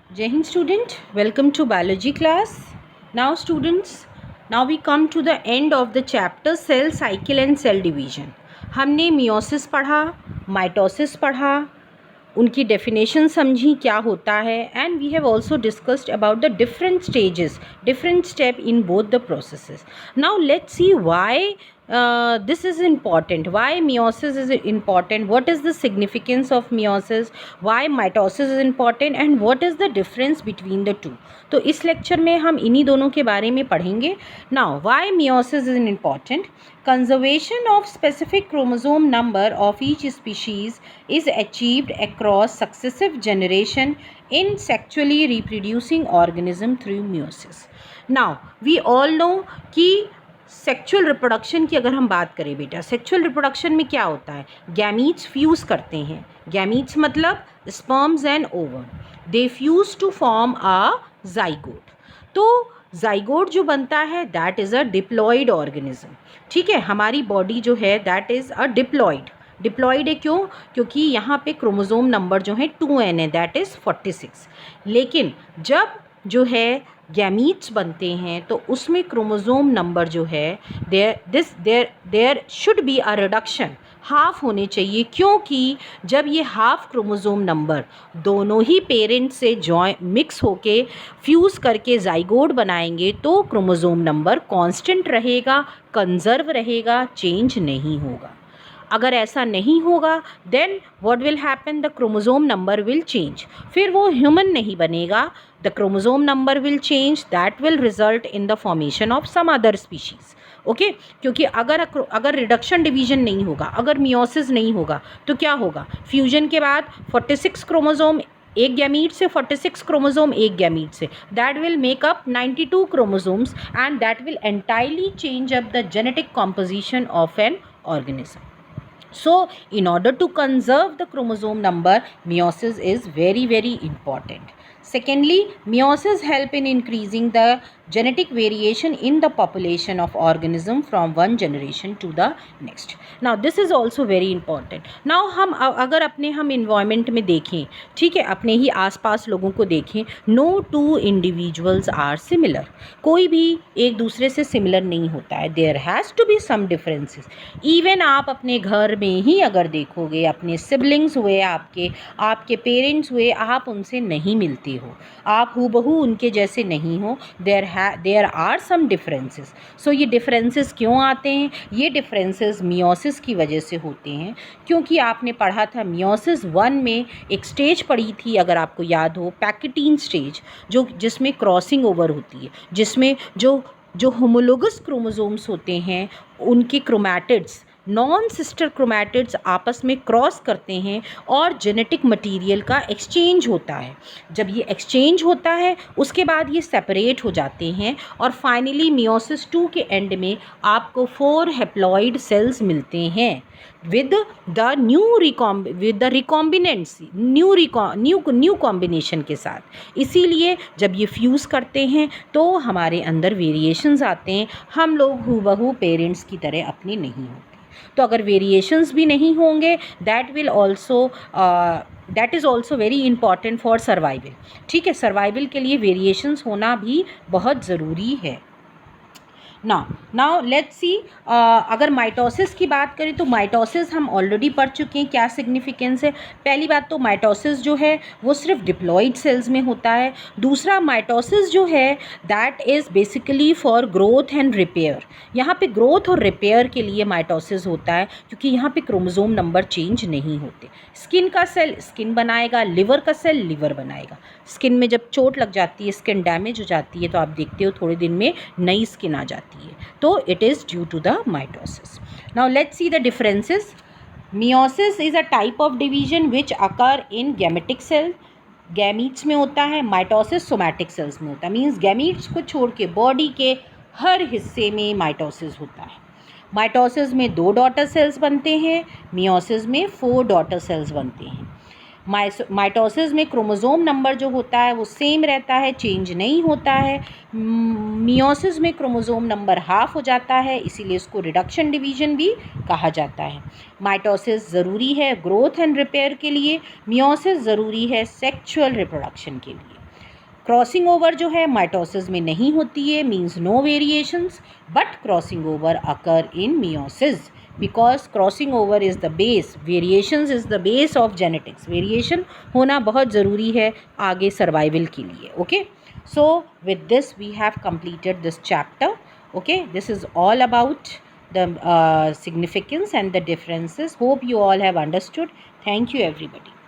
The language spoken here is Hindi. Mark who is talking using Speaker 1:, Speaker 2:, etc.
Speaker 1: Jai Hind student, welcome to biology class. Now students, now we come to the end of the chapter cell cycle and cell division. हमने meiosis पढ़ा, mitosis पढ़ा, उनकी डेफिनेशन समझी क्या होता है, and we have also discussed about the different stages, different step in both the processes. Now let's see why this is important, why meiosis is important, what is the significance of meiosis, why mitosis is important, and what is the difference between the two. तो इस लेक्चर में हम इन्हीं दोनों के बारे में पढ़ेंगे. Now why meiosis is important. Conservation of specific chromosome number of each species is achieved across successive generation in sexually reproducing organism through meiosis. Now we all know कि सेक्चुअल रिप्रोडक्शन की अगर हम बात करें बेटा, सेक्चुअल रिप्रोडक्शन में क्या होता है, गैमीट्स फ्यूज़ करते हैं. गैमीट्स मतलब sperms and ovum, they fuse to form a zygote. तो जाइगोट जो बनता है that is a diploid organism. ठीक है, हमारी बॉडी जो है दैट इज़ अ डिप्लॉइड है. क्यों? क्योंकि यहाँ पे क्रोमोज़ोम नंबर जो है 2n है, दैट इज़ 46. लेकिन जब जो है गैमीट्स बनते हैं तो उसमें क्रोमोज़ोम नंबर जो है there should be a reduction, half होने चाहिए. क्योंकि जब ये हाफ क्रोमोज़ोम नंबर दोनों ही पेरेंट्स से मिक्स होके फ्यूज़ करके जाइगोट बनाएंगे तो क्रोमोज़ोम नंबर कांस्टेंट रहेगा, कंजर्व रहेगा, चेंज नहीं होगा. अगर ऐसा नहीं होगा then what will happen, the chromosome number will change. फिर वो ह्यूमन नहीं बनेगा, the chromosome number will change, that will result in the formation of some other species. Okay, क्योंकि अगर रिडक्शन डिवीजन नहीं होगा, अगर मियोसिस नहीं होगा तो क्या होगा, फ्यूजन के बाद 46 क्रोमोज़ोम एक गैमीट से, 46 क्रोमोज़ोम एक गैमीट से, that will make up 92 chromosomes and that will entirely change up the genetic composition of an organism. So in order to conserve the chromosome number, meiosis is very important. Secondly, meiosis help in increasing the genetic variation in the population of organism from one generation to the next. Now this is also very important. Now अगर अपने हम environment में देखें, ठीक है, अपने ही आसपास लोगों को देखें, no two individuals are similar. कोई भी एक दूसरे से सिमिलर नहीं होता है. There has to be some differences. Even आप अपने घर में ही अगर देखोगे, अपने सिबलिंग्स हुए, आपके पेरेंट्स हुए, आप उनसे नहीं मिलते हो, आप हूबहू उनके जैसे नहीं हो. There are some differences. So ये डिफरेंसेस क्यों आते हैं? ये डिफरेंसेस मियोसिस की वजह से होते हैं. क्योंकि आपने पढ़ा था मियोसिस 1 में एक स्टेज पढ़ी थी, अगर आपको याद हो, पैकेटीन स्टेज, जिसमें क्रॉसिंग ओवर होती है, जिसमें जो होमोलोगस क्रोमोसोम्स होते हैं उनके क्रोमैटिड्स, नॉन सिस्टर क्रोमैटिड्स आपस में क्रॉस करते हैं और जेनेटिक मटेरियल का एक्सचेंज होता है. जब ये एक्सचेंज होता है उसके बाद ये सेपरेट हो जाते हैं और फाइनली मियोसिस 2 के एंड में आपको 4 हैप्लॉइड सेल्स मिलते हैं with the recombinants, new combination के साथ. इसीलिए जब ये फ्यूज़ करते हैं तो हमारे अंदर वेरिएशंस आते हैं. हम लोग हूबहू पेरेंट्स की तरह अपने नहीं होते. तो अगर वेरिएशंस भी नहीं होंगे that is also very important for survival. ठीक है, सर्वाइवल के लिए वेरिएशंस होना भी बहुत ज़रूरी है. नाउ लेट्स सी, अगर माइटोसिस की बात करें तो माइटोसिस हम ऑलरेडी पढ़ चुके हैं, क्या सिग्निफिकेंस है. पहली बात तो माइटोसिस जो है वो सिर्फ डिप्लॉइड सेल्स में होता है. दूसरा, माइटोसिस जो है that is basically for growth and repair. यहाँ पे ग्रोथ और रिपेयर के लिए माइटोसिस होता है क्योंकि यहाँ पे क्रोमोसोम नंबर चेंज नहीं होते. स्किन का सेल स्किन बनाएगा, लिवर का सेल लिवर बनाएगा. स्किन में जब चोट लग जाती है, स्किन डैमेज हो जाती है, तो आप देखते हो थोड़े दिन में नई स्किन आ जाती है. तो it is due to the mitosis. Now let's see the differences. Meiosis is a type of division which occur in gametic cell, gametes में होता है. माइटोसिस सोमैटिक सेल्स में होता है. मीन्स गैमीट्स को छोड़ के बॉडी के हर हिस्से में माइटोसिस होता है. माइटोसिस में 2 डॉटर सेल्स बनते हैं, मियोसिस में 4 डॉटर सेल्स बनते हैं. माइटोसिस में क्रोमोसोम नंबर जो होता है वो सेम रहता है, चेंज नहीं होता है. मियोसिस में क्रोमोसोम नंबर हाफ हो जाता है, इसीलिए इसको रिडक्शन डिवीजन भी कहा जाता है. माइटोसिस ज़रूरी है ग्रोथ एंड रिपेयर के लिए, मियोसिस ज़रूरी है सेक्चुअल रिप्रोडक्शन के लिए. क्रॉसिंग ओवर जो है माइटोसिस में नहीं होती है, means no variations, but crossing over occur in meiosis because crossing over is the base, variations is the base of genetics. Variation होना बहुत ज़रूरी है आगे सर्वाइवल के लिए। Okay, so with this we have completed this chapter. Okay, this is all about the significance and the differences. Hope you all have understood. Thank you everybody.